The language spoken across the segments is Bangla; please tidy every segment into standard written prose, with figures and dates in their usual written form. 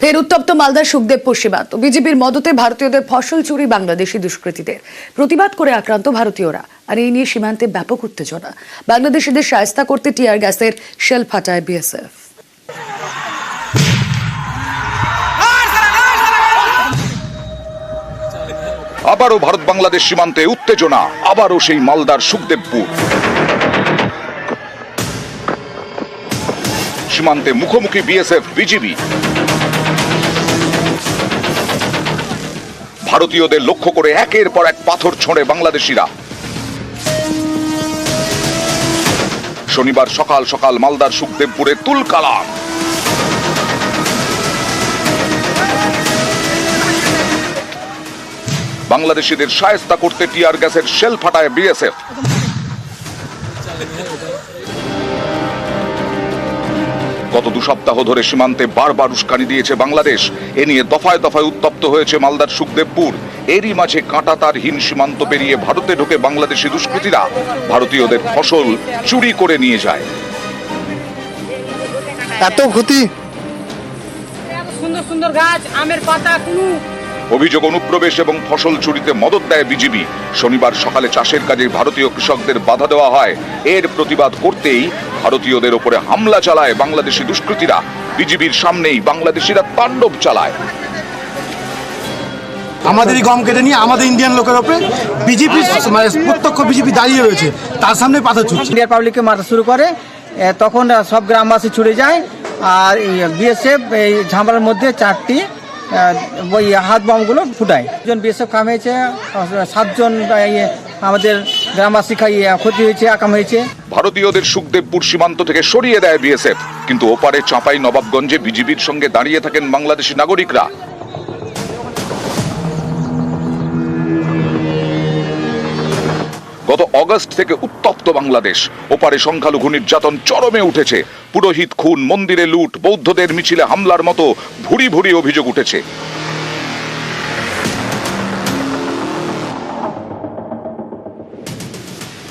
ফের উত্তপ্ত মালদার সুখদেবপুর সীমান্ত। বিজেপির মদতে ভারতীয়দের ফসল চুরি বাংলাদেশি দুষ্কৃতীদের। প্রতিবাদ করে আক্রান্ত ভারতীয়রা। আর এই নিয়ে সীমান্তে ব্যাপক উত্তেজনা। বাংলাদেশিদের শায়েস্তা করতে টিয়ার গ্যাসের শেল ফাটায় বিএসএফ। আবারও ভারত বাংলাদেশ সীমান্তে উত্তেজনা, আবারও সেই মালদার সুখদেবপুর। সীমান্তে মুখোমুখি বিএসএফ বিজিবি। ভারতীয়দের লক্ষ্য করে একের পর এক পাথর ছোঁড়ে বাংলাদেশিরা। শনিবার সকাল সকাল মালদার সুখদেবপুরে তুলকালাম। বাংলাদেশিদের শায়েস্তা করতে টিয়ার গ্যাসের শেল ফাটায় বিএসএফ। গত 2 সপ্তাহ ধরে সীমান্তে বারবার উস্কানি দিয়েছে বাংলাদেশ। এ নিয়ে দফায় দফায় উত্তপ্ত হয়েছে মালদার সুখদেবপুর। এরই মাঝে কাঁটাতারহীন সীমান্ত পেরিয়ে ভারতে ঢোকে বাংলাদেশি দুষ্কৃতীরা। ভারতীয়দের ফসল চুরি করে নিয়ে যায়। এত ক্ষতি, সুন্দর সুন্দর গাছ, আমের পাতা, অভিযোগ অনুপ্রবেশ এবং ফসল চুরিতে মদত দেয় বিজিবি। শনিবার সকালে চাষের কাজে ভারতীয় কৃষকদের বাধা দেওয়া হয়। এর প্রতিবাদ করতেই ভারতীয়দের উপরে হামলা চালায় বাংলাদেশি দুষ্কৃতীরা। বিজিবির সামনেই বাংলাদেশিরা তাণ্ডব চালায়। আমাদেরই গম কেটে নিয়ে আমাদের ইন্ডিয়ান লোকের উপরে বিজেপি প্রত্যক্ষ বিজেপি দাঁড়িয়ে রয়েছে, তার সামনে পাথর ছুটছে। ইন্ডিয়ার পাবলিককে মারতে শুরু করে, তখন সব গ্রামবাসী ছুটে যায়। আর বিএসএফ এই ঝামেলার মধ্যে 4টি ওই হাত বমগুলো ফুটায়। একজন বিএসএফ কাম হয়েছে, 7 জন আমাদের গ্রামবাসী ক্ষতি হয়েছে, আকাম হয়েছে। ভারতীয়দের সুখদেবপুর সীমান্ত থেকে সরিয়ে দেয় বিএসএফ, কিন্তু ওপারে চাঁপাই নবাবগঞ্জে বিজিবির সঙ্গে দাঁড়িয়ে থাকেন বাংলাদেশি নাগরিকরা। গত অগস্ট থেকে উত্তপ্ত বাংলাদেশ। ওপারে সংখ্যালঘু নির্যাতন চরমে উঠেছে। পুরোহিত খুন, মন্দিরে লুট, বৌদ্ধদের মিছিলে হামলার মতো ভুরি ভুরি অভিযোগ উঠেছে।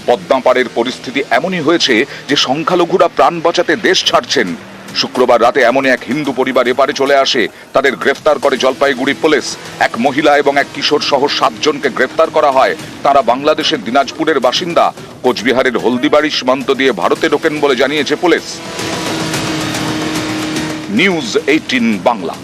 পদ্মাপাড়ের পরিস্থিতি এমনই হয়েছে যে সংখ্যালঘুরা প্রাণ বাঁচাতে দেশ ছাড়ছেন। শুক্রবার রাতে এমন এক হিন্দু পরিবার এপারে চলে আসে। তাদের গ্রেফতার করে জলপাইগুড়ি পুলিশ। এক মহিলা এবং এক কিশোর সহ 7 জনকে গ্রেফতার করা হয়। তারা বাংলাদেশের দিনাজপুরের বাসিন্দা। কোচবিহারের হলদিবাড়ি সীমান্ত দিয়ে ভারতে ঢোকেন বলে জানিয়েছে পুলিশ। নিউজ 18 বাংলা।